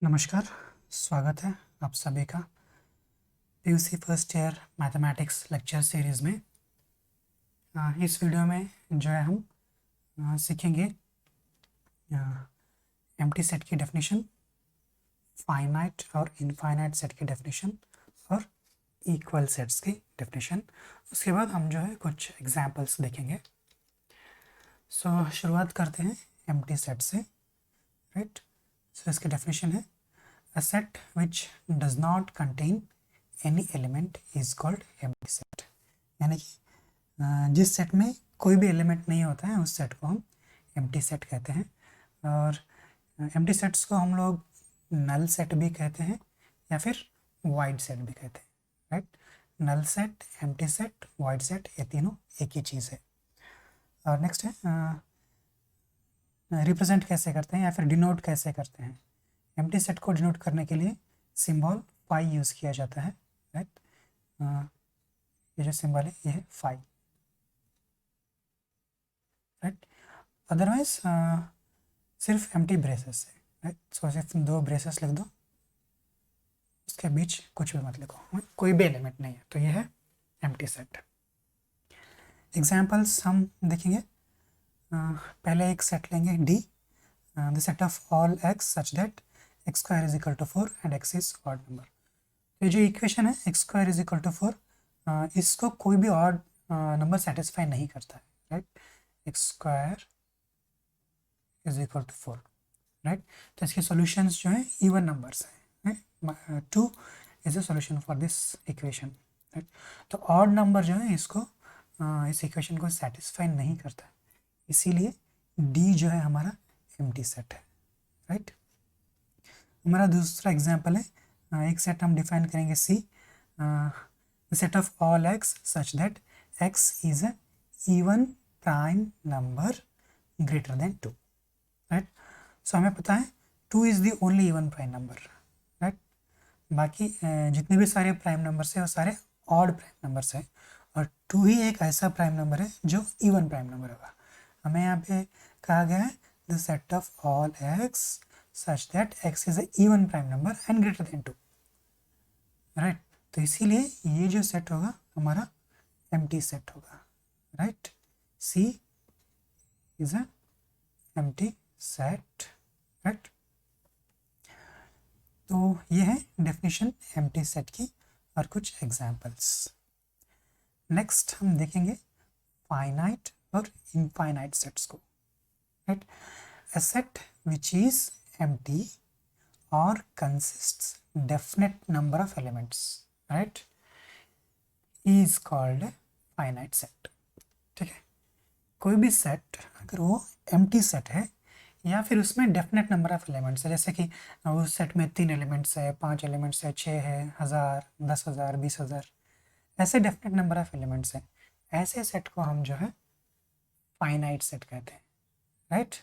नमस्कार, स्वागत है आप सभी का PUC first year mathematics lecture series में। इस वीडियो में जो है हम सीखेंगे एम्प्टी सेट की डेफिनेशन, फाइनाइट और इनफाइनाइट सेट की डेफिनेशन और इक्वल सेट्स की डेफिनेशन। उसके बाद हम जो है कुछ एग्जांपल्स देखेंगे। शुरुआत करते हैं एम्प्टी सेट से, राइट। इसकी डेफिनेशन है a set which does not contain any element is called empty set। यानी कि जिस सेट में कोई भी एलिमेंट नहीं होता है उस सेट को हम empty set कहते हैं। और empty सेट्स को हम लोग नल सेट भी कहते हैं या फिर वाइड सेट भी कहते हैं, right. Null set, empty set, void set, ये तीनों एक ही चीज़ है। और नेक्स्ट है रिप्रेजेंट कैसे करते हैं या फिर डिनोट कैसे करते हैं। एम्प्टी सेट को डिनोट करने के लिए सिंबल फाई यूज़ किया जाता है, राइट। ये जो सिंबल है ये है फाई, राइट। अदरवाइज सिर्फ एम्प्टी ब्रेसेस है, राइट। सो सिर्फ दो ब्रेसेस लिख दो, उसके बीच कुछ भी मत लिखो, कोई भी एलिमेंट नहीं है, तो ये है एम्प्टी सेट। एग्जाम्पल्स हम देखेंगे। पहले एक सेट लेंगे D, the set of all x such that x square is equal to 4 and x is odd number. ये जो इक्वेशन है x square is equal to 4, इसको कोई भी ऑड नंबर सेटिस्फाई नहीं करता है, right. X square is equal to 4, right. तो इसके सॉल्यूशंस जो है इवन नंबर्स हैं, 2 is a solution for this equation, right. तो ऑड नंबर जो है इसको इस इक्वेशन को सेटिस्फाई नहीं करता है, इसीलिए डी जो है हमारा एम्प्टी सेट है, राइट। हमारा दूसरा एग्जाम्पल है, एक सेट हम डिफाइन करेंगे C, set of all x such that x is a even prime number greater than 2, right. So हमें पता है 2 is the only even prime number, right. बाकी जितने भी सारे प्राइम नंबर्स हैं वो सारे ऑड प्राइम नंबर्स हैं, और 2 ही एक ऐसा प्राइम नंबर है जो इवन प्राइम नंबर होगा। हमें यहाँ पे कहा गया है the set of all x such that x is a even prime number and greater than 2, right। तो इसीलिए ये जो सेट होगा हमारा empty सेट होगा, right। C is a empty set, right। तो ये है डेफिनेशन empty सेट की और कुछ एग्जांपल्स। नेक्स्ट हम देखेंगे फाइनाइट और इनफाइनाइट सेट्स को, right। A set which is empty or consists definite number of elements, right, is called finite set। ठीक है, कोई भी सेट अगर वो empty सेट है या फिर उसमें डेफिनेट नंबर ऑफ एलिमेंट्स है, जैसे कि उस सेट में 3 एलिमेंट्स है, 5 एलिमेंट्स है, 6 है, 1000, 10,000, 20,000, ऐसे डेफिनेट नंबर ऑफ एलिमेंट्स हैं, ऐसे सेट को हम जो है फाइनाइट सेट कहते हैं, right.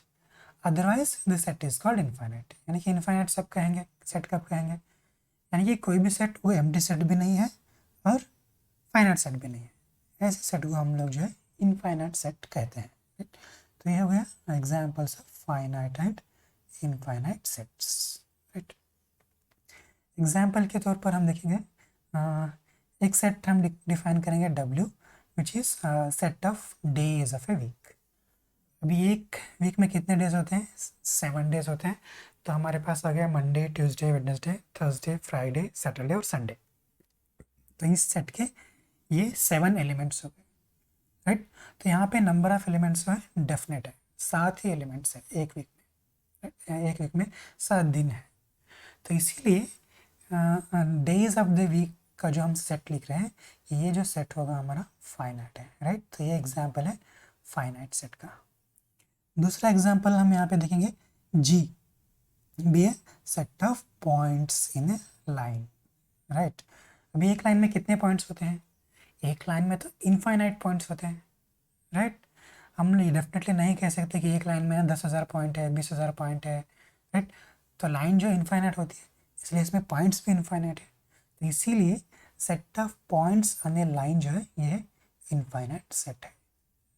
Otherwise this set is called infinite. यानी कि इनफाइनाइट सब कहेंगे, सेट कब कहेंगे, यानी कि कोई भी सेट वो एम्प्टी सेट भी नहीं है और फाइनाइट सेट भी नहीं है, ऐसे सेट को हम लोग जो है इनफाइनाइट सेट कहते हैं, राइट। तो ये हो गया examples of finite and infinite sets, right. Example के तौर पर हम देखेंगे एक सेट हम डिफाइन करेंगे W, which is set of days of a week. अभी एक वीक में कितने डेज होते हैं, 7 डेज होते हैं। तो हमारे पास आ गया Monday, Tuesday, Wednesday, Thursday, Friday, Saturday और संडे। तो इस सेट के ये 7 एलिमेंट्स हो गए, राइट। तो यहाँ पे नंबर ऑफ एलिमेंट्स जो है डेफिनेट है, 7 ही एलिमेंट्स है एक वीक में, एक वीक में 7 दिन है। तो इसीलिए डेज ऑफ द वीक का जो हम सेट लिख रहे हैं, ये जो सेट होगा हमारा फाइनाइट है, राइट। तो ये एग्जाम्पल है फाइनाइट सेट का। दूसरा एग्जाम्पल हम यहाँ पे देखेंगे G be a set of points in a line, right. अभी एक लाइन में कितने पॉइंट्स होते हैं, एक लाइन में तो इनफाइनाइट पॉइंट्स होते हैं, राइट। हम डेफिनेटली नहीं कह सकते कि एक लाइन में 10,000 पॉइंट है, 20,000 पॉइंट है, राइट। तो लाइन जो इनफाइनाइट होती है इसलिए इसमें पॉइंट्स भी इनफाइनाइट है, तो इसीलिए set of points on A line जो है ये इनफाइनाइट सेट है,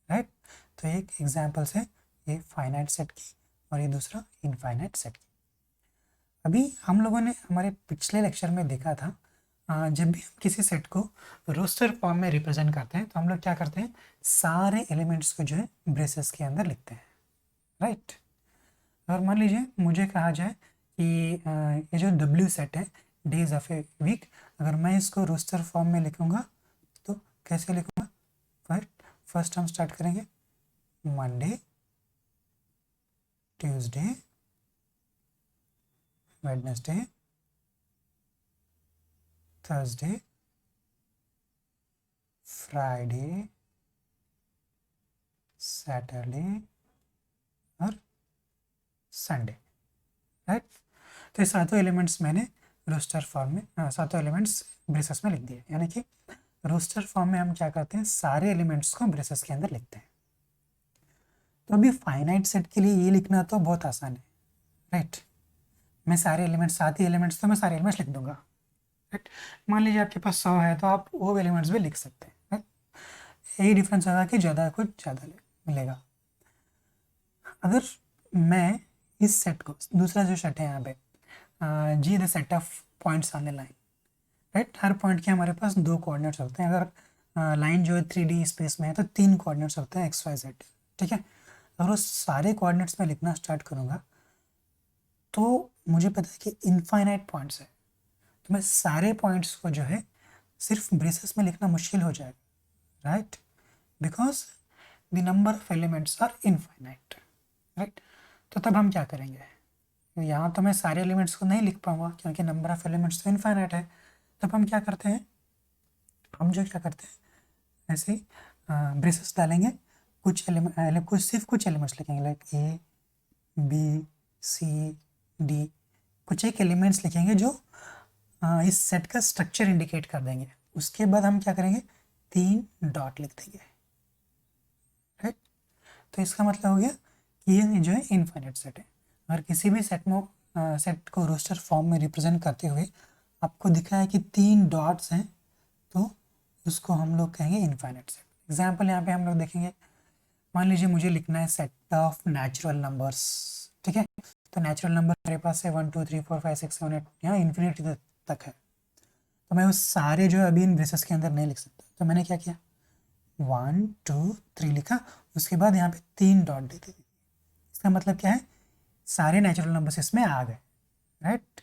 राइट। तो एक एग्जाम्पल्स है ये फाइनाइट सेट की और ये दूसरा इनफाइनाइट सेट की। अभी हम लोगों ने हमारे पिछले लेक्चर में देखा था, जब भी हम किसी सेट को रोस्टर फॉर्म में रिप्रेजेंट करते हैं तो हम लोग क्या करते हैं, सारे एलिमेंट्स को जो है ब्रेसेस के अंदर लिखते हैं, राइट। और मान लीजिए मुझे कहा जाए कि ये जो W सेट है, डेज ऑफ ए वीक, अगर मैं इसको रोस्टर फॉर्म में लिखूंगा तो कैसे लिखूंगा। फर्स्ट हम स्टार्ट करेंगे Monday, Tuesday, Wednesday, Thursday, Friday, Saturday और संडे, राइट। तो ये सातों एलिमेंट्स मैंने रोस्टर फॉर्म में, सातों एलिमेंट्स ब्रेसेस में लिख दिए। यानी कि रोस्टर फॉर्म में हम क्या करते हैं, सारे एलिमेंट्स को ब्रेसेस के अंदर लिखते हैं। तो अभी फाइनाइट सेट के लिए ये लिखना तो बहुत आसान है, राइट। मैं सारे एलिमेंट्स, सात ही एलिमेंट्स, तो मैं सारे एलिमेंट्स लिख दूंगा, राइट। मान लीजिए आपके पास 100 है तो आप वो एलिमेंट्स भी लिख सकते हैं, राइट। यही डिफरेंस होगा कि ज़्यादा कुछ ज़्यादा मिलेगा। अगर मैं इस सेट को, दूसरा जो सेट है यहाँ पे, G the set of points on the line, right. हर पॉइंट के हमारे पास 2 कोऑर्डिनेट्स होते हैं। अगर लाइन जो है 3D स्पेस में है तो 3 कोऑर्डिनेट्स होते हैं, एक्स वाई जेड, ठीक है। अगर उस सारे कोऑर्डिनेट्स में लिखना स्टार्ट करूँगा तो मुझे पता है कि इनफाइनाइट पॉइंट्स है, तो मैं सारे पॉइंट्स को जो है सिर्फ ब्रेसेस में लिखना मुश्किल हो जाएगा, right, because the number of elements are infinite, right. तो तब हम क्या करेंगे, यहाँ तो मैं सारे एलिमेंट्स को नहीं लिख पाऊंगा क्योंकि नंबर ऑफ एलिमेंट्स तो इनफाइनाइट है। तब हम क्या करते हैं, हम जो क्या करते हैं, ऐसे ब्रेसेस डालेंगे, कुछ एलिमेंट, सिर्फ कुछ एलिमेंट्स लिखेंगे, like A, B, C, D, कुछ एक एलिमेंट्स लिखेंगे जो इस सेट का स्ट्रक्चर इंडिकेट कर देंगे। उसके बाद हम क्या करेंगे, 3 डॉट लिख देंगे, राइट। तो इसका मतलब हो गया कि ये जो है इनफाइनाइट सेट है। अगर किसी भी सेट में सेट को रोस्टर फॉर्म में रिप्रेजेंट करते हुए आपको दिखा है कि 3 डॉट्स हैं तो उसको हम लोग कहेंगे इनफाइनाइट सेट। एग्जाम्पल यहाँ पे हम लोग देखेंगे, मान लीजिए मुझे लिखना है सेट ऑफ नेचुरल नंबर्स, ठीक है। तो नेचुरल नंबर मेरे पास है 1 2 3 4 5 6 7 8, यहाँ इन्फिनिटी तक है। तो मैं उस सारे जो अभी इन ब्रेसेस के अंदर नहीं लिख सकता, तो मैंने क्या किया, 1 2 3 लिखा, उसके बाद यहाँ पे 3 डॉट दे दिए। इसका मतलब क्या है, सारे नेचुरल नंबर्स इसमें आ गए, राइट,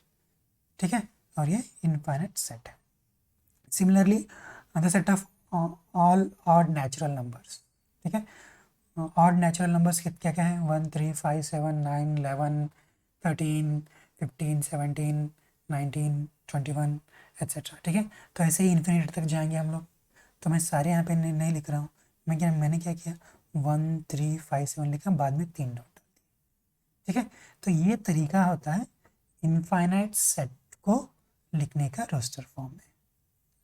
ठीक है। और ये इनफाइनाइट सेट है। Similarly the set of all odd natural numbers, ठीक है। ऑड नेचुरल नंबर्स क्या क्या है, 1 3 5 7 9 11 13 15 17 19 21 एट्सेट्रा, ठीक है। तो ऐसे ही इन्फिनिटी तक जाएंगे हम लोग। तो मैं सारे यहाँ पे नहीं लिख रहा हूँ, मैंने क्या किया, 1 3 5 7 लिखा, बाद में 3 डॉट, ठीक है। तो ये तरीका होता है इनफाइनाइट सेट को लिखने का रोस्टर फॉर्म में,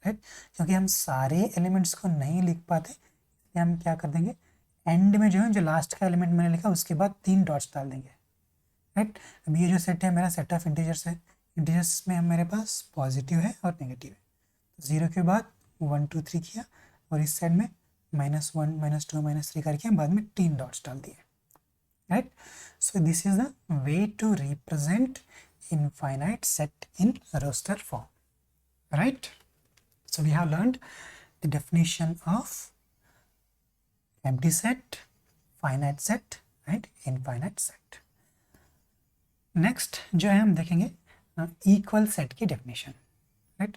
राइट। क्योंकि हम सारे एलिमेंट्स को नहीं लिख पाते, इसलिए हम क्या कर देंगे, एंड में जो है, जो लास्ट का एलिमेंट मैंने लिखा उसके बाद 3 डॉट्स डाल देंगे, राइट। अब ये जो सेट है मेरा सेट ऑफ इंटीजर्स है, इंटीजर्स में मेरे पास पॉजिटिव है और नेगेटिव है। तो 0 के बाद 1 2 3 किया, और इस साइड में -1 -2 -3 करके बाद में 3 डॉट्स डाल दिए, right. So this is the way to represent infinite set in roster form, right. So we have learned the definition of empty set, finite set and infinite set. Next जो है हम देखेंगे equal set की definition, right.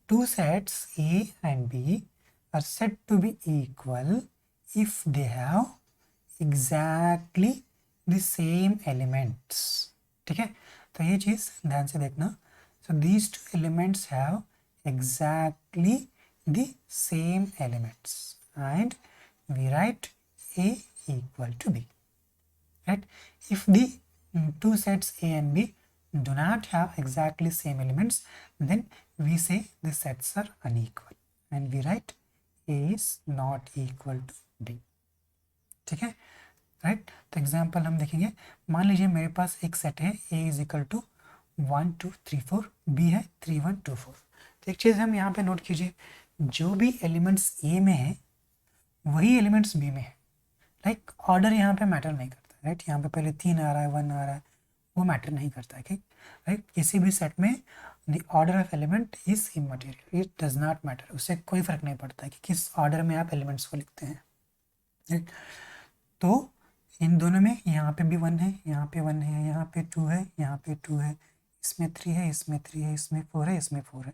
Two sets A and B are said to be equal if they have exactly the same elements, ठीक है। तो ये चीज़ ध्यान से देखना। So these two elements have exactly the same elements and we write A equal to B, right. If the two sets A and B do not have exactly same elements, then we say the sets are unequal and we write A is not equal to B, ठीक है, right. तो example हम देखेंगे, मान लीजिए मेरे पास एक set है A is equal to 1 2 3 4, B है 3 1 2 4। तो एक चीज़ हम यहाँ पे नोट कीजिए, जो भी एलिमेंट्स A में है वही एलिमेंट्स B में है, लाइक ऑर्डर यहाँ पे मैटर नहीं करता, राइट। यहाँ पे पहले 3 आ रहा है, 1 आ रहा है, वो मैटर नहीं करता है, ठीक, राइट। किसी भी सेट में the order of element is immaterial, it does not matter, उससे कोई फर्क नहीं पड़ता है कि किस ऑर्डर में आप एलिमेंट्स को लिखते हैं, राइट। तो इन दोनों में यहाँ पे भी 1 है, यहाँ पे 1 है, यहाँ पे 2 है, यहाँ पे 2 है, इसमें 3 है, इसमें 3 है, इसमें 4 है, इसमें 4 है,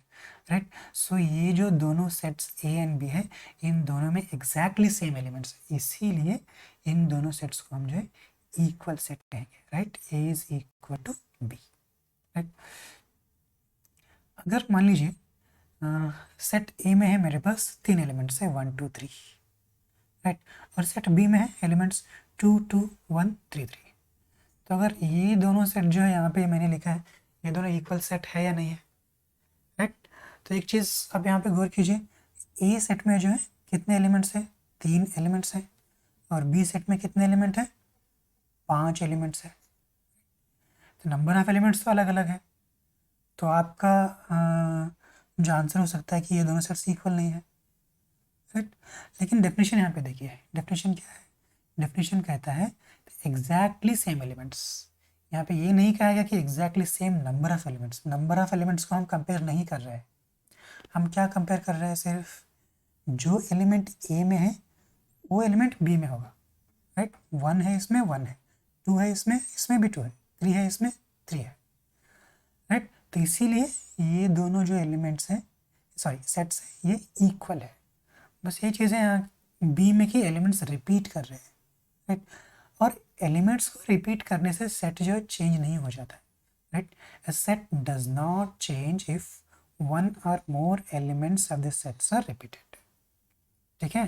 राइट। सो ये जो दोनों सेट्स ए एंड बी है, इन दोनों में एग्जैक्टली सेम एलिमेंट्स है, इसीलिए इन दोनों सेट्स को हम जो है इक्वल सेट कहेंगे, right. A is equal to B, right. अगर मान लीजिए सेट ए में है मेरे पास 3 एलिमेंट्स है 1 2 3, राइट, और सेट बी में है एलिमेंट्स 2 2 1 3 3। तो अगर ये दोनों सेट जो है यहाँ पे मैंने लिखा है, ये दोनों इक्वल सेट है या नहीं है, राइट। तो एक चीज़ अब यहाँ पे गौर कीजिए, ए सेट में जो है कितने एलिमेंट्स हैं, 3 एलिमेंट्स हैं, और बी सेट में कितने एलिमेंट हैं, 5 एलिमेंट्स हैं। तो नंबर ऑफ एलिमेंट्स तो अलग अलग है, तो आपका जो आंसर हो सकता है कि ये दोनों सेट्स इक्वल नहीं है, राइट। लेकिन डेफिनेशन यहाँ पे देखिए, डेफिनेशन क्या है, डेफिनेशन कहता है एग्जैक्टली सेम एलिमेंट्स। यहाँ पे ये नहीं कहा गया कि exactly same number of elements, number of elements को हम कंपेयर नहीं कर रहे हैं, हम क्या कंपेयर कर रहे हैं, सिर्फ जो एलिमेंट ए में है वो एलिमेंट बी में होगा, राइट। 1 है इसमें 1 है, 2 है इसमें, इसमें भी 2 है, 3 है इसमें 3 है, राइट। तो इसीलिए ये दोनों जो एलिमेंट्स हैं, सॉरी सेट्स हैं, ये इक्वल है। बस ये चीज़ें यहाँ बी में कि एलिमेंट्स रिपीट कर रहे हैं, राइट। और एलिमेंट्स को रिपीट करने से सेट जो है चेंज नहीं हो जाता है, right. A set does not change if 1 or more elements of the sets are repeated, ठीक है।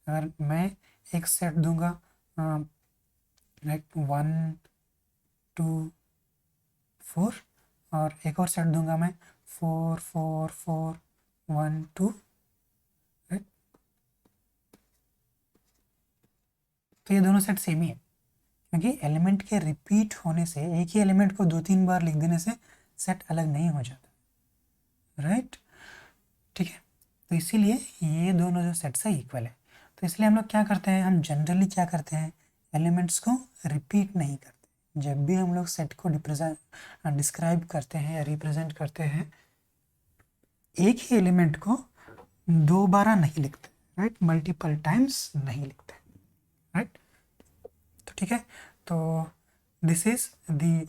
अगर मैं एक सेट दूंगा, राइट, 1 2 4, और एक और सेट दूंगा मैं 4 4 4 1 2, राइट। तो ये दोनों सेट सेम ही है, क्योंकि एलिमेंट के रिपीट होने से, एक ही एलिमेंट को 2 3 बार लिख देने से सेट अलग नहीं हो जाता, राइट, ठीक है। तो इसीलिए ये दोनों जो सेट्स है इक्वल है। तो इसलिए हम लोग क्या करते हैं, हम जनरली क्या करते हैं, एलिमेंट्स को रिपीट नहीं करते। जब भी हम लोग सेट को डिस्क्राइब करते हैं या रिप्रेजेंट करते हैं, एक ही एलिमेंट को दोबारा नहीं लिखते, राइट, मल्टीपल टाइम्स नहीं लिखते, राइट। तो ठीक है, तो this is the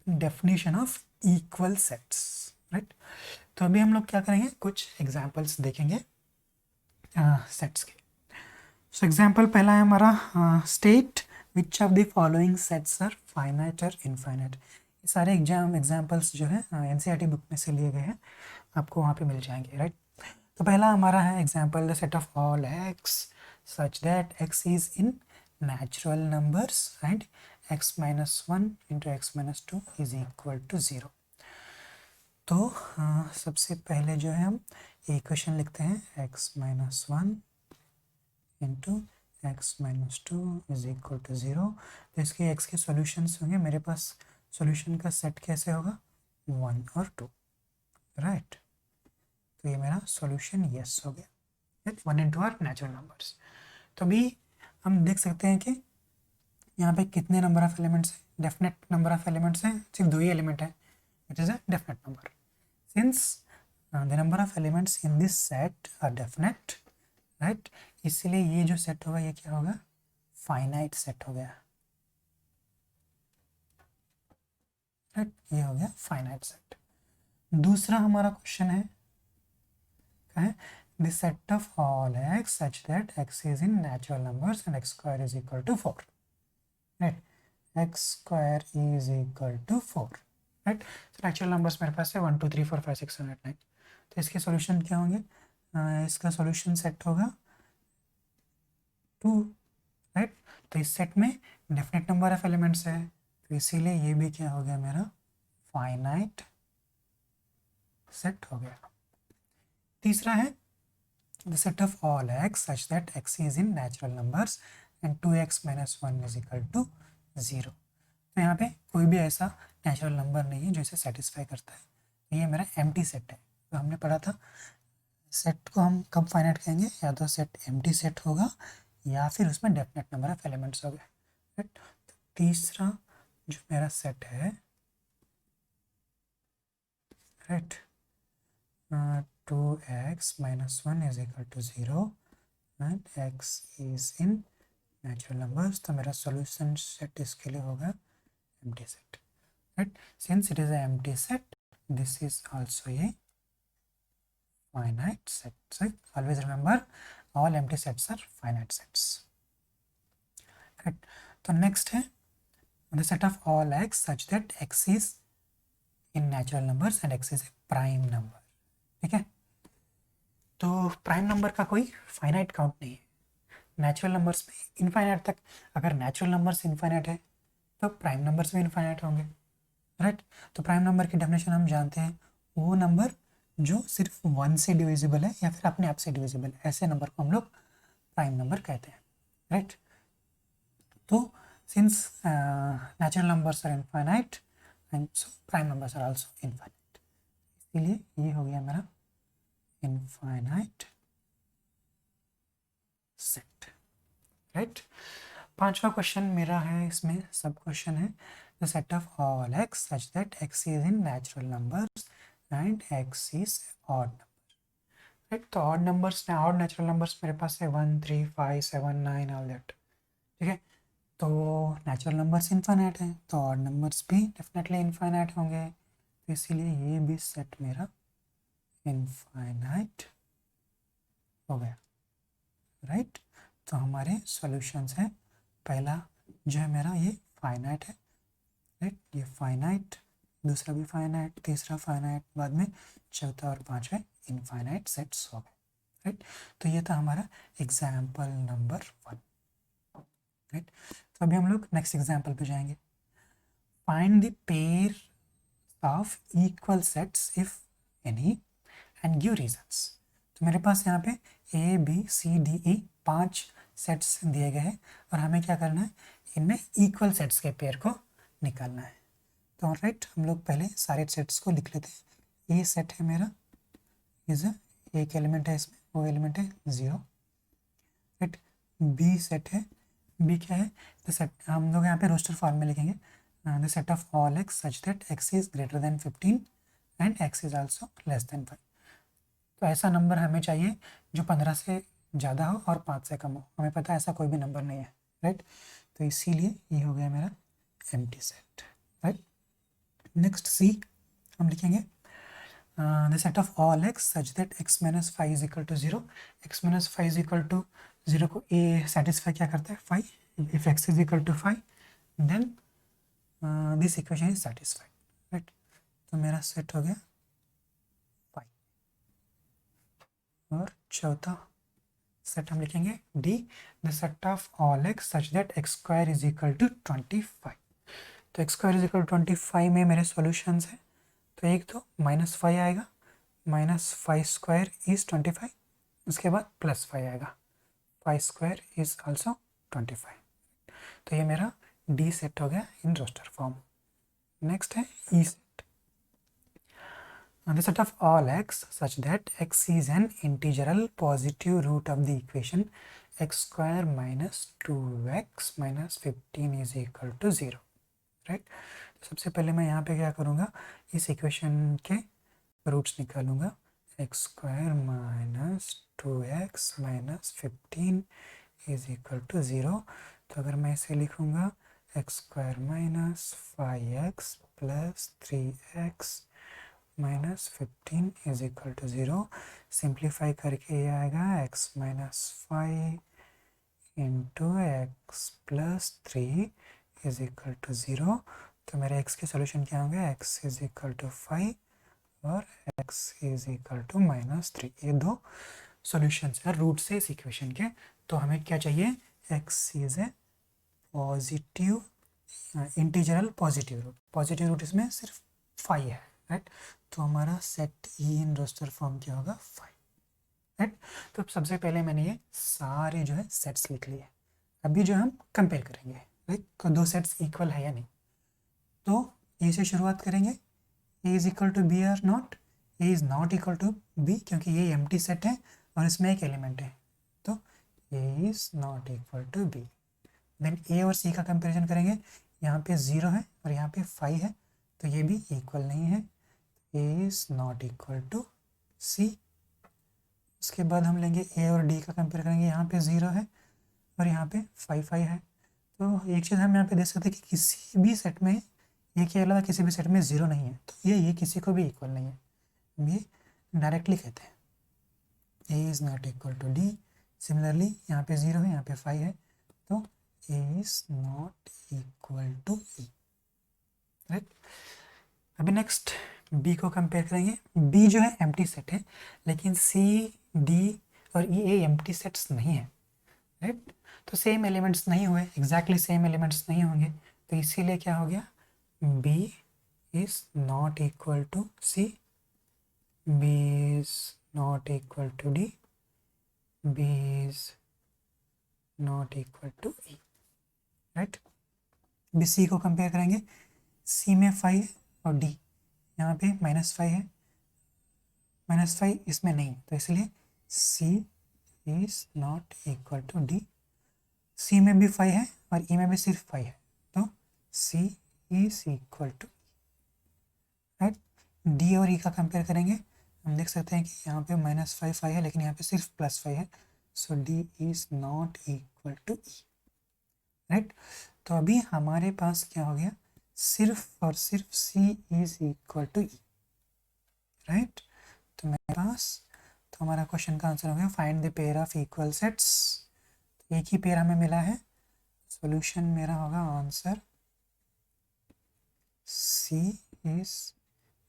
definition of equal sets, right. तो अभी हम लोग क्या करेंगे, कुछ एग्जाम्पल्स देखेंगे सेट्स के। सो एग्जाम्पल पहला है हमारा, state which of the following sets are finite और इनफाइनाइट। ये सारे एग्जाम्पल्स जो है एनसीईआरटी बुक में से लिए गए हैं, आपको वहाँ पे मिल जाएंगे, राइट। तो पहला हमारा है example, the set of all x such that x is in natural numbers and x minus 1 into x minus 2 is equal to 0। तो सबसे पहले जो है हम इक्वेशन लिखते हैं, x minus 1 into x minus 2 is equal to 0। तो इसके x के सॉल्यूशंस होंगे, मेरे पास सॉल्यूशन का सेट कैसे होगा, 1 और 2, राइट। तो ये मेरा सॉल्यूशन यस हो गया, 1 इंटू आर नेचुरल नंबर्स। तो अभी हम देख सकते हैं कि यहाँ पे कितने नंबर ऑफ एलिमेंट्स हैं, डेफिनेट नंबर ऑफ एलिमेंट्स हैं, सिर्फ 2 ही एलिमेंट है, it is a definite number. Since the number of elements in this set are definite, right, इसलिए ये जो सेट होगा ये क्या होगा, फाइनाइट सेट हो गया, राइट, ये हो गया फाइनाइट सेट। दूसरा हमारा क्वेश्चन है the set of all x such that x is in natural numbers and x square is equal to 4, right, x square is equal to 4, right. तो natural numbers मेरे पास है 1 2 3 4 5 6 7 8 9। तो इसके सॉल्यूशन क्या होंगे, इसका सॉल्यूशन सेट होगा 2, राइट। तो इस सेट में डेफिनेट नंबर ऑफ एलिमेंट्स है, तो इसीलिए ये भी क्या हो गया मेरा फाइनाइट सेट हो गया। तीसरा है the set of all x such that x is in natural numbers and 2x minus 1 is equal to 0। तो यहाँ पे कोई भी ऐसा नेचुरल नंबर नहीं है जो इसे सेटिस्फाई करता है, ये मेरा एम्प्टी सेट है। तो हमने पढ़ा था सेट को हम कब फाइनाइट कहेंगे, या तो सेट एम्प्टी सेट होगा या फिर उसमें डेफिनेट नंबर ऑफ एलिमेंट्स हो गए, राइट। तो तीसरा जो मेरा सेट है, right, 2x minus 1 is equal to 0 and x is in natural numbers, तो मेरा solution set इसके लिए होगा empty set, right? Since it is an empty set, this is also a finite set. So always remember, all empty sets are finite sets, right? तो next है the set of all x such that x is in natural numbers and x is a prime number. ठीक है, तो prime number का कोई finite count नहीं है, natural numbers में इनफाइनाइट तक, अगर नेचुरल नंबर्स इनफाइनाइट है तो प्राइम नंबर्स भी इनफाइनाइट होंगे, राइट? तो प्राइम नंबर की डेफिनेशन हम जानते हैं, वो नंबर जो सिर्फ 1 से डिविजिबल है या फिर अपने आप से डिविजिबल है, ऐसे नंबर को हम लोग प्राइम नंबर कहते हैं, राइट? तो since natural numbers are infinite and so prime numbers are also infinite, इसलिए ये हो गया मेरा इनफाइनाइट सेट, राइट? पांचवा क्वेश्चन मेरा है, इसमें सब क्वेश्चन है, the set of all x such that x is in natural numbers and x is odd number, right? तो odd numbers, odd natural numbers मेरे पास है 1 3 5 7 9 ऑल दैट, ठीक है? तो नेचुरल नंबर्स इनफाइनाइट हैं तो ऑड नंबर्स भी डेफिनेटली इनफाइनाइट होंगे, तो इसीलिए ये भी सेट मेरा इनफाइनाइट हो गया, राइट? तो हमारे सॉल्यूशंस हैं, पहला जो है मेरा ये फाइनाइट है, राइट? ये फाइनाइट, दूसरा भी फाइनाइट, तीसरा फाइनाइट, बाद में चौथा और पांचवा इनफाइनाइट सेट्स हो गए, राइट? तो ये था हमारा एग्जाम्पल नंबर 1, राइट? तो अभी हम लोग नेक्स्ट एग्जाम्पल पे जाएंगे, find the pair of equal sets if any and give reasons. तो मेरे पास यहाँ पे A B C D E 5 sets दिए गए हैं और हमें क्या करना है, इनमें इक्वल सेट्स के पेयर को निकालना है। तो राइट, हम लोग पहले सारे सेट्स को लिख लेते हैं। ए सेट है मेरा, इज एक एलिमेंट है इसमें, वो एलिमेंट है 0, राइट? बी सेट है, बी क्या है, द सेट, हम लोग यहाँ पे रोस्टर फॉर्म में लिखेंगे, the set of all x such that x is greater than 15 and x is also less than 5। तो ऐसा नंबर हमें चाहिए जो 15 से ज़्यादा हो और 5 से कम हो, हमें पता है ऐसा कोई भी नंबर नहीं है, राइट? तो इसीलिए ये हो गया मेरा empty set, right? Next C हम लिखेंगे, the set of all x such that x minus 5 is equal to 0। X minus 5 is equal to 0 को ए सेटिस्फाई क्या करता है, 5। If x is equal to 5 then this equation is satisfied, right? तो मेरा set हो गया 5। और चौथा सेट हम लिखेंगे D, the set of all x such that x square is equal to 25। तो x square is equal to 25 में मेरे सॉल्यूशंस हैं, तो एक तो -5 आएगा, -5 स्क्वायर इज 25, उसके बाद +5 आएगा, 5 स्क्वायर इज आल्सो 25। तो ये मेरा डी सेट हो गया इन रोस्टर फॉर्म। नेक्स्ट है E set, the set of all x such that x is an integral positive root of the equation x square minus 2x minus 15 is equal to 0, right? तो सबसे पहले मैं यहाँ पे क्या करूँगा, इस इक्वेशन के रूट्स निकालूंगा, x square minus 2x minus 15 is equal to 0। तो अगर मैं इसे लिखूँगा x square minus 5x plus 3x minus 15 is equal to 0, simplify करके ये आएगा x minus 5 into x plus 3 is equal to 0। तो मेरे x के सोल्यूशन क्या होंगे, x इज इक्वल टू 5 और x इज इक्वल टू -3। ये दो सॉल्यूशंस हैं रूट से इस इक्वेशन के। तो हमें क्या चाहिए, x is a positive integral positive root, positive root इसमें सिर्फ 5 है, राइट? तो हमारा set E in roster form क्या होगा, 5, राइट? तो सबसे पहले मैंने ये सारे जो है सेट्स लिख लिए। अभी जो हम कंपेयर करेंगे, राइट? तो दो सेट्स इक्वल है या नहीं। तो ए से शुरुआत करेंगे, A is equal to B or not, A is not equal to B क्योंकि ये एम्प्टी सेट है और इसमें एक एलिमेंट है, तो A is not equal to B. Then A और सी का कंपेरिजन करेंगे, यहाँ पे 0 है और यहाँ पे 5 है, तो ये भी इक्वल नहीं है, A is not equal to C. उसके बाद हम लेंगे ए और डी का कंपेयर करेंगे, यहाँ पे 0 है और यहाँ पे 5 है। तो एक चीज़ हम यहाँ पे देख सकते हैं कि किसी भी सेट में ए के अलावा किसी भी सेट में 0 नहीं है, तो ये किसी को भी इक्वल नहीं है, हम ये डायरेक्टली कहते हैं A is not equal to D. Similarly यहाँ पे 0 है, यहाँ पे 5 है, तो A is not equal to E, right. अभी नेक्स्ट बी को कंपेयर करेंगे। बी जो है एम्प्टी सेट है, लेकिन सी डी और ई ए एम्प्टी सेट्स नहीं है, राइट। तो सेम एलिमेंट्स नहीं हुए, एग्जैक्टली सेम एलिमेंट्स नहीं होंगे, तो इसीलिए क्या हो गया, B is not equal to C, B is not equal to D, B is not equal to E, right. B C को कंपेयर करेंगे, सी में 5 है और डी यहाँ पे -5 है, -5 इसमें नहीं, तो इसलिए C is not equal to D. C में भी 5 है और ई में भी सिर्फ 5 है, तो C is equal to, right. D और ई का कंपेयर करेंगे, हम देख सकते हैं कि यहाँ पे -5 है, लेकिन यहाँ पे सिर्फ +5 है, so D is not equal to E, right. तो अभी हमारे पास क्या हो गया, सिर्फ और सिर्फ C is equal to E, right. तो मेरे पास, तो हमारा क्वेश्चन का आंसर हो गया find the pair of equal sets. एक ही पेयर हमें मिला है, सॉल्यूशन मेरा होगा answer C is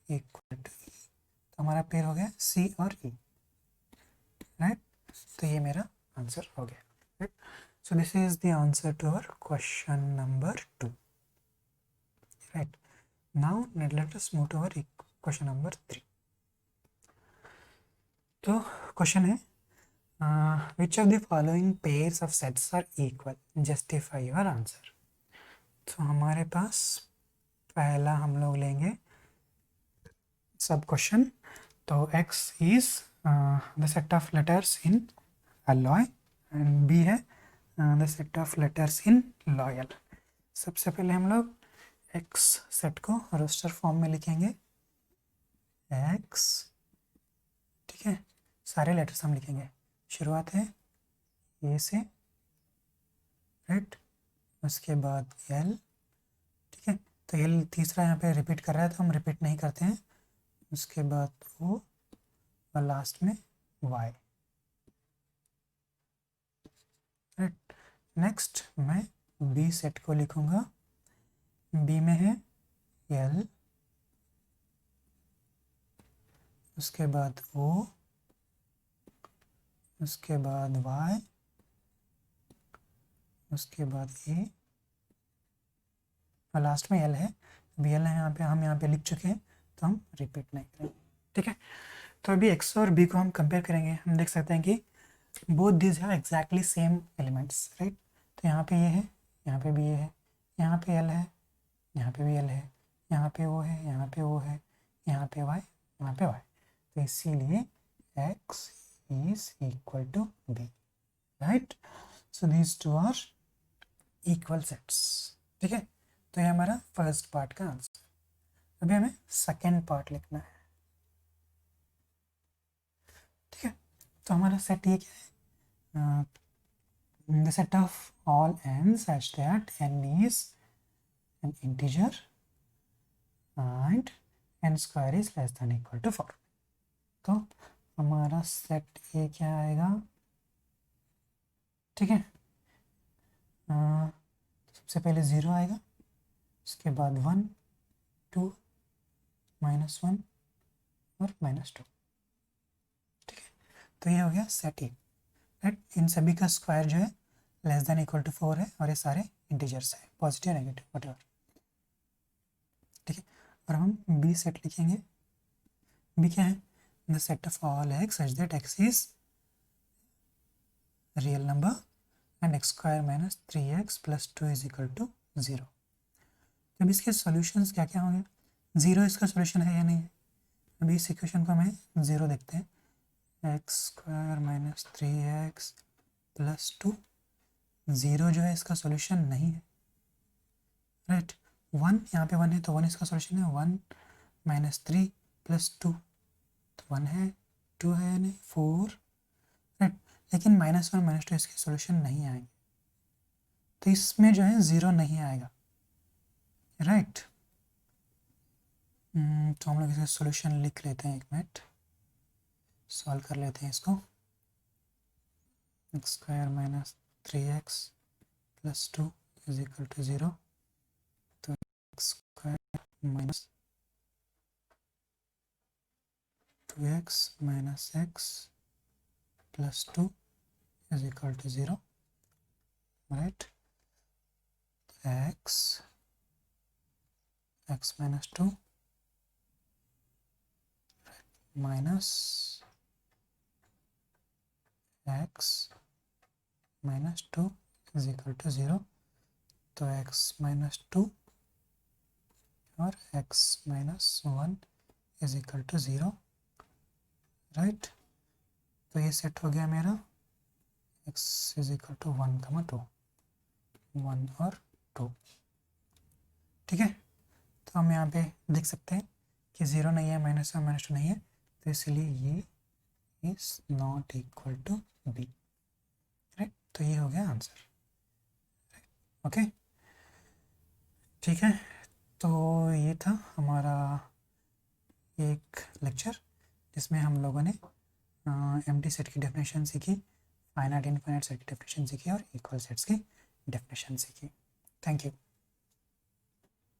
equal to E, तो हमारा पेयर हो गया सी और ई, राइट। तो ये मेरा आंसर हो गया, right. So this is the answer to our question number 2, right. Now let us move to our question number 3। तो क्वेश्चन है which of the following pairs of sets are equal, justify your answer। तो हमारे पास पहला हम लोग लेंगे सब question, तो x is the set of letters in alloy and b है the set of letters in loyal। सबसे पहले हम लोग x सेट को रोस्टर फॉर्म में लिखेंगे, x, ठीक है, सारे लेटर्स हम लिखेंगे, शुरुआत है ए से, राइट, उसके बाद एल, ठीक है, तो एल तीसरा यहाँ पे रिपीट कर रहा है तो हम रिपीट नहीं करते हैं, उसके बाद ओ और लास्ट में वाई, राइट। नेक्स्ट मैं बी सेट को लिखूँगा, बी में है एल, उसके बाद ओ, उसके बाद y, उसके बाद a और लास्ट में l है, अभी l है यहाँ पे, हम यहाँ पे लिख चुके हैं तो हम रिपीट नहीं करेंगे, ठीक है। तो अभी x और b को हम कंपेयर करेंगे, हम देख सकते हैं कि both this have exactly same elements, right. तो यहाँ पे ये है, यहाँ पे भी ये है, यहाँ पे l है, यहाँ पे भी l है, यहाँ पे वो है, यहाँ पे वो है, यहाँ पे y, यहाँ पे y, तो इसीलिए x is equal to b, right। so these two are equal sets, ठीक है। तो ये हमारा फर्स्ट पार्ट का आंसर। अभी हमें सेकेंड पार्ट लिखना है, ठीक है। तो हमारा सेट ये क्या है, the set of all n such that n is an integer and n square is less than equal to 4। तो हमारा सेट ए क्या आएगा, ठीक है, सबसे पहले 0 आएगा, उसके बाद 1, 2, -1 और -2, ठीक है। तो ये हो गया सेट ए, राइट। इन सभी का स्क्वायर जो है लेस देन इक्वल टू 4 है और ये सारे इंटीजर्स हैं, पॉजिटिव नेगेटिव व्हाटएवर, ठीक है। और हम बी सेट लिखेंगे, बी क्या है, the set of all x such that x is real number and x square minus 3x plus 2 is equal to 0। तो अब इसके सॉल्यूशंस क्या क्या होंगे, 0 इसका सॉल्यूशन है या नहीं है, अभी इस इक्वेशन को हमें 0 देखते हैं, x square minus 3x plus 2, 0 जो है इसका सॉल्यूशन नहीं है, राइट। 1 यहाँ पे 1 है तो 1 इसका सॉल्यूशन है, 1 माइनस 3 प्लस 2 तो 1 है, 2 है यानी 4, राइट। लेकिन -1 -2 इसके सॉल्यूशन नहीं आएंगे, तो इसमें जो है 0 नहीं आएगा, राइट। तो हम लोग इसका सॉल्यूशन लिख लेते हैं, 1 मिनट सॉल्व कर लेते हैं इसको। x square minus 3x plus 2 is equal to 0, तो x square minus 2x minus x plus 2 is equal to 0, right. x minus 2 minus x minus 2 is equal to 0, तो x माइनस 2 और x minus 1 is equal to 0, right. तो ये set हो गया मेरा x is equal to 1, 2, 1 और 2, ठीक है। तो हम यहाँ पे देख सकते हैं कि 0 नहीं है, -1 -2 नहीं है, तो इसलिए ये is not equal to b, right. तो ये हो गया आंसर, ओके, ठीक है। तो ये था हमारा एक लेक्चर जिसमें हम लोगों ने एम्प्टी सेट की डेफिनेशन सीखी, फाइनाइट इनफाइनाइट सेट की डेफिनेशन सीखी और इक्वल सेट्स की डेफिनेशन सीखी। Thank you.